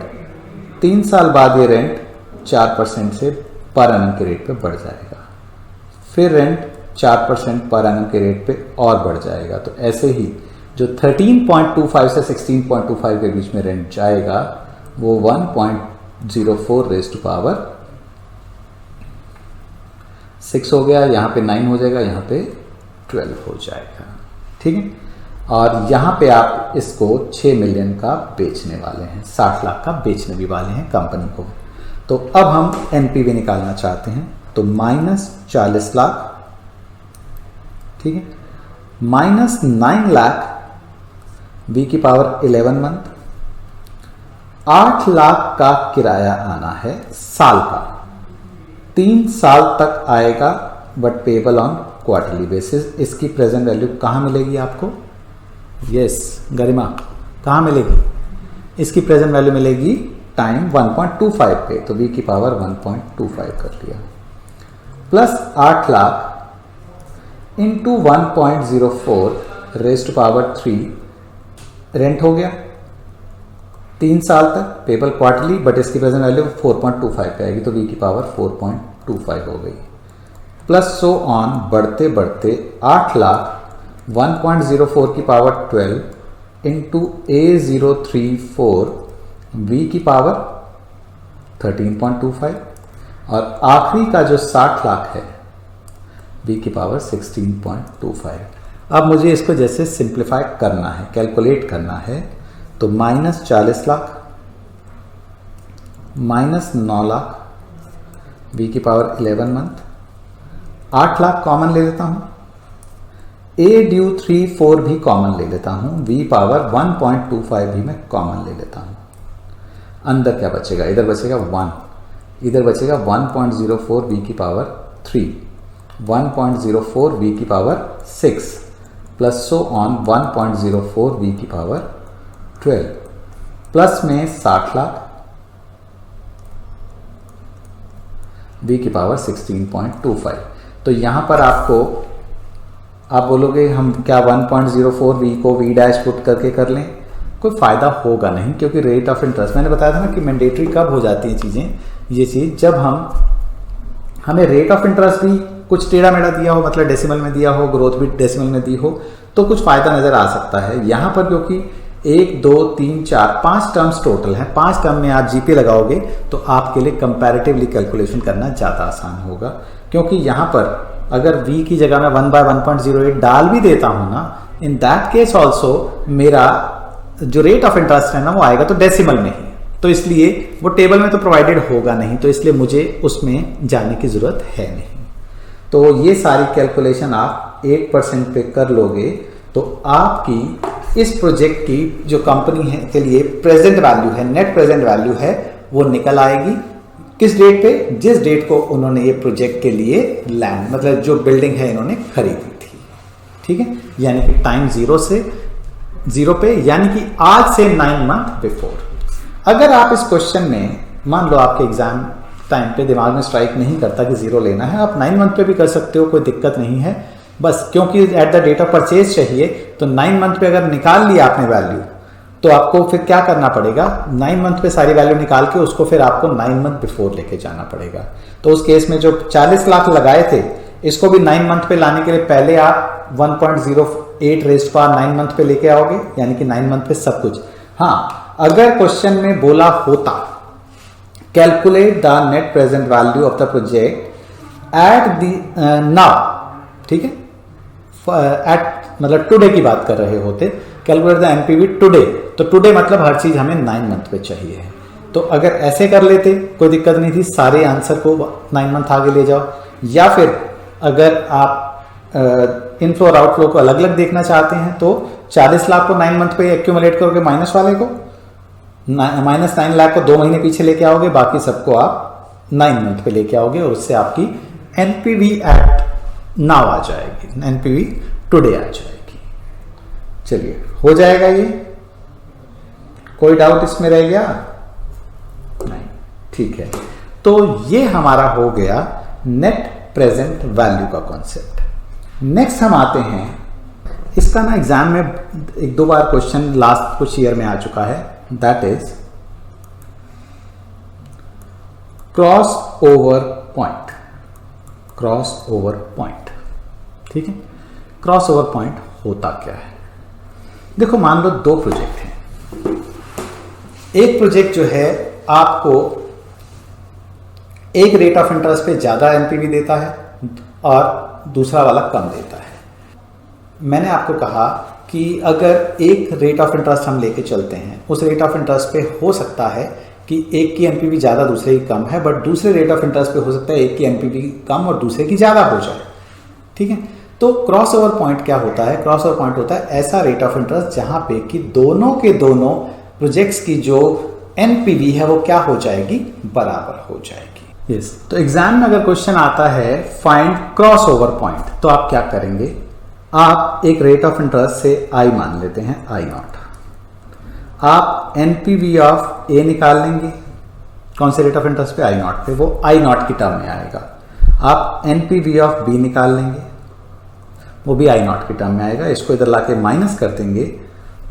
Speaker 1: 3 साल बाद ये रेंट 4% से पर एनम के रेट पे बढ़ जाएगा, फिर रेंट 4% पर एनम के रेट पे और बढ़ जाएगा। तो ऐसे ही जो 13.25 से 16.25 के बीच में रेंट जाएगा वो 1.04 रेज़ टू पावर 6 हो गया, यहाँ पे 9 हो जाएगा, यहाँ पे 12 हो जाएगा। ठीक है, और यहाँ पे आप इसको 6 मिलियन का बेचने वाले हैं, 60 लाख का बेचने भी वाले हैं कंपनी को। तो अब हम एनपीवी निकालना चाहते हैं, तो -40 लाख, ठीक है, -9 लाख V की पावर 11 मंथ, 8 लाख का किराया आना है साल का, 3 साल तक आएगा but payable on quarterly basis. इसकी प्रेजेंट वैल्यू कहाँ मिलेगी आपको? यस गरिमा, कहाँ मिलेगी? इसकी प्रेजेंट वैल्यू मिलेगी टाइम 1.25 पे, तो V की पावर 1.25 कर लिया, plus 8 lakh into 1.04 raise to power 3 rent हो गया 3 साल तक, पेबल क्वार्टरली, बट इसकी प्रेजेंट वैल्यू 4.25 पे आएगी, तो V की पावर 4.25 हो गई, प्लस सो ऑन बढ़ते बढ़ते 8 लाख 1.04 की पावर 12 इंटू A034 V की पावर 13.25, और आखिरी का जो 60 लाख है V की पावर 16.25। अब मुझे इसको जैसे सिंप्लीफाई करना है, कैलकुलेट करना है, तो -40 लाख -9 लाख V की पावर 11 मंथ, 8 लाख कॉमन ले लेता हूं, A034 भी कॉमन ले लेता हूं, V पावर 1.25 भी मैं कॉमन ले लेता हूं। अंदर क्या बचेगा? इधर बचेगा 1, इधर बचेगा 1.04 V की पावर 3, 1.04 V की power 6, plus so on 1.04 V की पावर 12, प्लस में 60 लाख V की पावर 16.25। तो यहां पर आपको आप बोलोगे हम क्या 1.04 V को V डैश पुट करके कर लें? कोई फ़ायदा होगा नहीं, क्योंकि रेट ऑफ इंटरेस्ट मैंने बताया था ना कि मैंडेटरी कब हो जाती हैं चीज़ें, ये चीज़ जब हमें रेट ऑफ इंटरेस्ट भी कुछ टेढ़ा मेढ़ा दिया हो, मतलब डेसिमल में दिया हो, ग्रोथ भी डेसिमल में दी हो, तो कुछ फ़ायदा नज़र आ सकता है। यहाँ पर क्योंकि 1 2 3 4 5 टर्म्स टोटल हैं, 5 टर्म में आप जीपी लगाओगे तो आपके लिए कंपैरेटिवली कैलकुलेशन करना ज़्यादा आसान होगा, क्योंकि यहाँ पर अगर v की जगह मैं 1/1.08 डाल भी देता हूँ ना, इन दैट केस ऑल्सो मेरा जो रेट ऑफ इंटरेस्ट है ना वो आएगा तो डेसिमल में ही, तो इसलिए वो टेबल में तो प्रोवाइडेड होगा नहीं, तो इसलिए मुझे उसमें जाने की ज़रूरत है नहीं। तो ये सारी कैलकुलेशन आप 8% पे कर लोगे तो आपकी इस प्रोजेक्ट की जो कंपनी है के लिए प्रेजेंट वैल्यू है, नेट प्रेजेंट वैल्यू है, वो निकल आएगी। किस डेट पे? जिस डेट को उन्होंने ये प्रोजेक्ट के लिए लैंड, मतलब जो बिल्डिंग है इन्होंने खरीदी थी, ठीक है, यानी कि टाइम 0 पे, यानी कि आज से 9 मंथ बिफोर। अगर आप इस क्वेश्चन में मान लो आपके एग्जाम टाइम पे दिमाग में स्ट्राइक नहीं करता कि 0 लेना है, आप 9 मंथ पे भी कर सकते हो, कोई दिक्कत नहीं है, बस क्योंकि at the date of purchase चाहिए, तो 9 मंथ पे अगर निकाल लिया आपने वैल्यू, तो आपको फिर क्या करना पड़ेगा? 9 मंथ पे सारी वैल्यू निकाल के उसको फिर आपको 9 मंथ बिफोर लेके जाना पड़ेगा। तो उस केस में जो 40 लाख लगाए थे, इसको भी 9 मंथ पे लाने के लिए पहले आप 1.08 रेज़ पावर 9 मंथ पे लेके आओगे, यानी कि 9 मंथ पे सब कुछ। हाँ, अगर क्वेश्चन में बोला होता calculate the net present value of the project at the now, ठीक है, एट मतलब टुडे की बात कर रहे होते, कैलकुलेट द एनपीवी टुडे, तो टुडे मतलब हर चीज हमें 9 मंथ पे चाहिए है। तो अगर ऐसे कर लेते कोई दिक्कत नहीं थी, सारे आंसर को 9 मंथ आगे ले जाओ, या फिर अगर आप इनफ्लो और आउटफ्लो को अलग अलग देखना चाहते हैं तो 40 लाख को 9 मंथ पे एक्यूमुलेट करोगे, माइनस वाले को -9 लाख को 2 महीने पीछे लेके आओगे, बाकी सबको आप 9 मंथ पे लेके आओगे, और उससे आपकी एनपीवी एट नाउ आ जाएगी, एनपीवी टुडे आ जाएगी। चलिए, हो जाएगा ये, कोई डाउट इसमें रह गया? नहीं, ठीक है। तो ये हमारा हो गया नेट प्रेजेंट वैल्यू का कॉन्सेप्ट। नेक्स्ट हम आते हैं, इसका ना एग्जाम में 1-2 बार क्वेश्चन लास्ट कुछ ईयर में आ चुका है, that is cross over point, cross over point, ठीक है। क्रॉस ओवर पॉइंट होता क्या है? देखो मान लो दो प्रोजेक्ट हैं। एक प्रोजेक्ट जो है आपको एक रेट ऑफ इंटरेस्ट पे ज्यादा एनपीवी देता है और दूसरा वाला कम देता है। मैंने आपको कहा कि अगर एक रेट ऑफ इंटरेस्ट हम लेके चलते हैं, उस रेट ऑफ इंटरेस्ट पे हो सकता है कि एक की एनपीवी ज़्यादा दूसरे की कम है, बट दूसरे रेट ऑफ इंटरेस्ट पे हो सकता है एक की एनपीवी कम और दूसरे की ज़्यादा हो जाए, ठीक है। तो क्रॉस ओवर पॉइंट क्या होता है? क्रॉस ओवर पॉइंट होता है ऐसा रेट ऑफ इंटरेस्ट जहां पे कि दोनों के दोनों प्रोजेक्ट्स की जो एनपीवी है वो क्या हो जाएगी? बराबर हो जाएगी। यस, तो एग्जाम में अगर क्वेश्चन आता है फाइंड क्रॉस ओवर पॉइंट, तो आप क्या करेंगे? आप एक रेट ऑफ इंटरेस्ट से आई मान लेते हैं, आई नॉट। आप एनपीवी ऑफ ए निकाल लेंगे, कौन से रेट ऑफ इंटरेस्ट पे? आई नॉट पे, वो आई नॉट की टर्म में आएगा। आप एनपीवी ऑफ बी निकाल लेंगे, वो भी आई नॉट की टर्म में आएगा। इसको इधर लाके माइनस कर देंगे,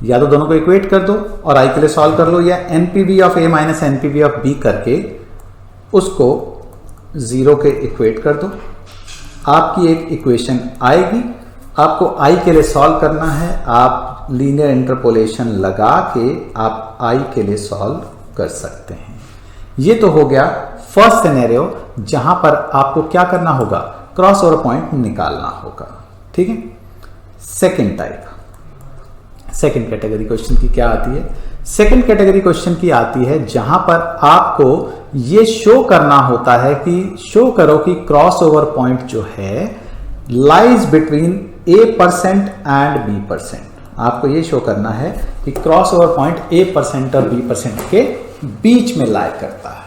Speaker 1: या तो दोनों को इक्वेट कर दो और आई के लिए सॉल्व कर लो, या NPV of A minus NPV of B करके उसको जीरो के इक्वेट कर दो। आपकी एक इक्वेशन आएगी। आपको आई के लिए सॉल्व करना है, आप लीनियर इंटरपोलेशन लगा के आप आई के लिए सॉल्व कर सकते हैं। ये तो हो गया फर्स्ट सिनेरियो जहां पर आपको क्या करना होगा? क्रॉस ओवर पॉइंट निकालना होगा, ठीक है। Second type, second category question की क्या आती है? सेकेंड कैटेगरी क्वेश्चन की आती है जहां पर आपको ये शो करना होता है कि शो करो कि क्रॉस ओवर पॉइंट जो है lies between A% and B%। आपको ये शो करना है कि क्रॉस ओवर पॉइंट A% और B% के बीच में लाई करता है,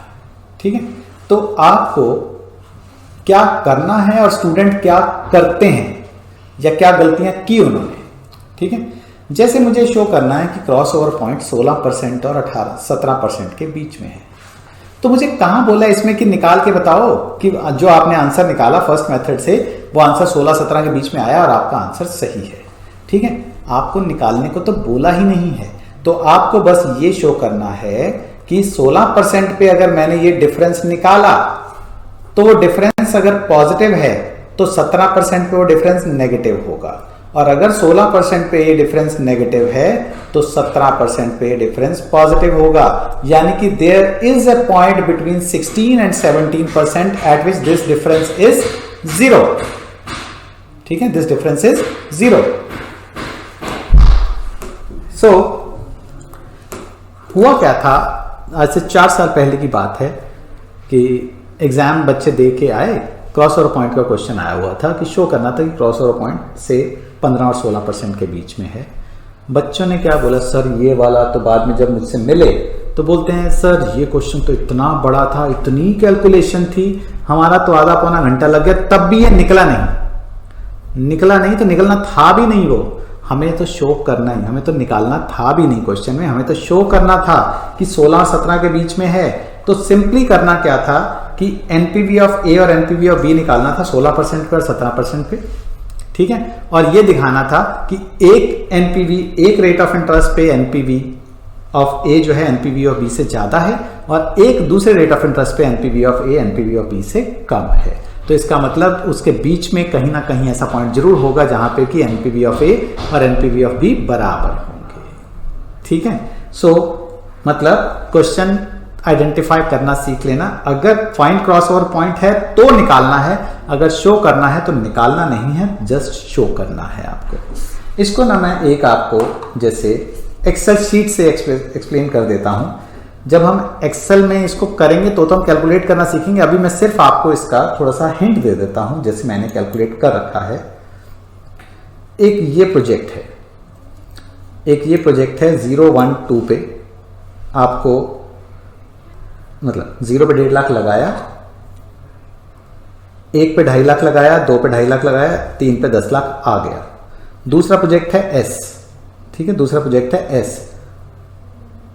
Speaker 1: ठीक है। तो आपको क्या करना है और स्टूडेंट क्या करते हैं या क्या गलतियां की उन्होंने, ठीक है। जैसे मुझे शो करना है कि क्रॉस ओवर पॉइंट 16% और 17% के बीच में है, तो मुझे कहां बोला इसमें कि निकाल के बताओ कि जो आपने आंसर निकाला फर्स्ट मेथड से वो आंसर 16-17 के बीच में आया और आपका आंसर सही है, ठीक है। आपको निकालने को तो बोला ही नहीं है, तो आपको बस ये शो करना है कि 16% पे अगर मैंने ये डिफरेंस निकाला तो वो डिफरेंस अगर पॉजिटिव है तो 17% पे वो डिफरेंस नेगेटिव होगा, और अगर 16% पे ये डिफरेंस नेगेटिव है तो 17% पे ये डिफरेंस पॉजिटिव होगा। यानी कि there is a point between 16 and 17% at which this difference is 0, ठीक है। This difference is 0। सो हुआ क्या था, आज से 4 साल पहले की बात है कि एग्जाम बच्चे दे के आए, क्रॉस ओवर पॉइंट का क्वेश्चन आया हुआ था कि शो करना था कि क्रॉस ओवर पॉइंट से 15 और 16% के बीच में है। बच्चों ने क्या बोला? सर ये वाला, तो बाद में जब मुझसे मिले तो बोलते हैं सर ये क्वेश्चन तो इतना बड़ा था, इतनी कैलकुलेशन थी, हमारा तो आधा पौना घंटा लग गया, तब भी ये निकला नहीं तो निकलना था भी नहीं। वो हमें तो शो करना ही, हमें तो निकालना था भी नहीं क्वेश्चन में, हमें तो शो करना था कि 16-17 के बीच में है। तो सिंपली करना क्या था कि एनपीवी ऑफ ए और एनपीवी ऑफ बी निकालना था 16% पे और 17% पे, ठीक है। और ये दिखाना था कि एक एनपीवी, एक रेट ऑफ इंटरेस्ट पे एनपीवी ऑफ ए जो है एनपीवी ऑफ बी से ज्यादा है, और एक दूसरे रेट ऑफ इंटरेस्ट पे NPV of A NPV of B से कम है। तो इसका मतलब उसके बीच में कहीं ना कहीं ऐसा पॉइंट जरूर होगा जहां पे कि एनपीवी ऑफ ए और एनपीवी ऑफ बी बराबर होंगे, ठीक है। सो मतलब क्वेश्चन आइडेंटिफाई करना सीख लेना। अगर फाइंड क्रॉस ओवर पॉइंट है तो निकालना है, अगर शो करना है तो निकालना नहीं है, जस्ट शो करना है आपको। इसको ना मैं एक आपको जैसे एक्सेल शीट से एक्सप्लेन कर देता हूं। जब हम एक्सेल में इसको करेंगे तो हम कैलकुलेट करना सीखेंगे। अभी मैं सिर्फ आपको इसका थोड़ा सा हिंट दे देता हूं, जैसे मैंने कैलकुलेट कर रखा है। एक ये प्रोजेक्ट है 0, 1, 2 पे आपको मतलब 0 पे 1.5 लाख लगाया, 1 पे 2.5 लाख लगाया, 2 पे 2.5 लाख लगाया, 3 पे 10 लाख आ गया। दूसरा प्रोजेक्ट है एस, ठीक है। दूसरा प्रोजेक्ट है एस,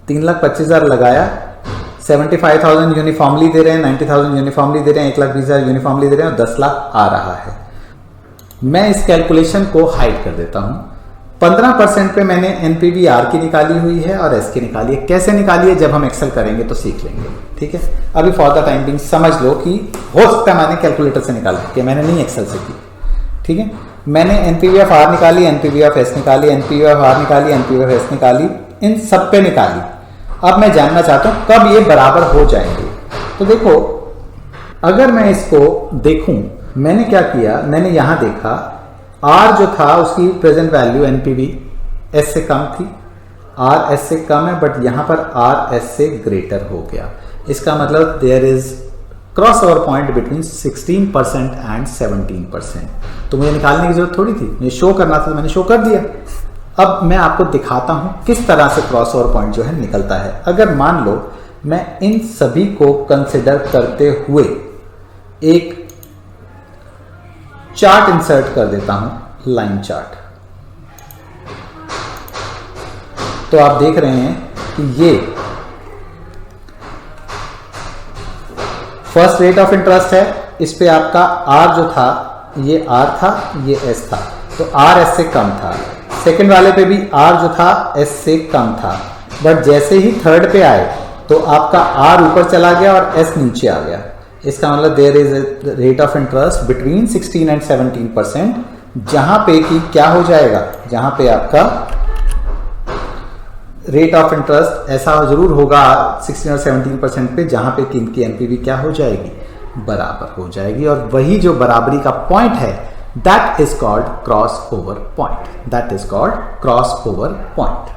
Speaker 1: 3,25,000 लगाया, 75,000 यूनिफॉर्मली दे रहे हैं, 90,000 यूनिफॉर्मली दे रहे हैं, 1,20,000 यूनिफॉर्मली दे रहे हैं और 10 लाख आ रहा है। मैं इस कैलकुलेशन को हाइड कर देता हूं। 15% पे मैंने NPV R की निकाली हुई है और S की निकाली है। कैसे निकाली है जब हम एक्सेल करेंगे तो सीख लेंगे, ठीक है। अभी फॉर द टाइम बिंग समझ लो कि हो सकता है मैंने कैलकुलेटर से निकाल के, मैंने नहीं एक्सेल से की, ठीक है। मैंने NPV ऑफ R निकाली, NPV ऑफ S निकाली, NPV ऑफ R निकाली, NPV ऑफ S निकाली, इन सब पे निकाली। अब मैं जानना चाहता हूं कब ये बराबर हो जाएंगे। तो देखो, अगर मैं इसको देखूं, मैंने क्या किया, मैंने यहां देखा R जो था उसकी प्रेजेंट वैल्यू NPV S से कम थी, R S से कम है, बट यहां पर R S से ग्रेटर हो गया। इसका मतलब there is cross over point between 16% and 17%। तो मुझे निकालने की जरूरत थोड़ी थी, मुझे शो करना था तो मैंने शो कर दिया। अब मैं आपको दिखाता हूं किस तरह से क्रॉस ओवर पॉइंट जो है निकलता है। अगर मान लो मैं इन सभी को कंसिडर करते हुए एक चार्ट इंसर्ट कर देता हूं, लाइन चार्ट, तो आप देख रहे हैं कि ये फर्स्ट रेट ऑफ इंटरेस्ट है, इस पे आपका R जो था ये R था, ये S था, तो R S से कम था। सेकंड वाले पे भी R जो था S से कम था, बट जैसे ही थर्ड पे आए तो आपका R ऊपर चला गया और S नीचे आ गया। इसका मतलब there is a rate of interest between 16 and 17%, जहां पे कि क्या हो जाएगा, जहां पे आपका रेट ऑफ इंटरेस्ट ऐसा जरूर होगा 16 और 17% पे, जहां पे कि इनकी NPV क्या हो जाएगी, बराबर हो जाएगी। और वही जो बराबरी का पॉइंट है, that is called cross over point, that is called cross over point.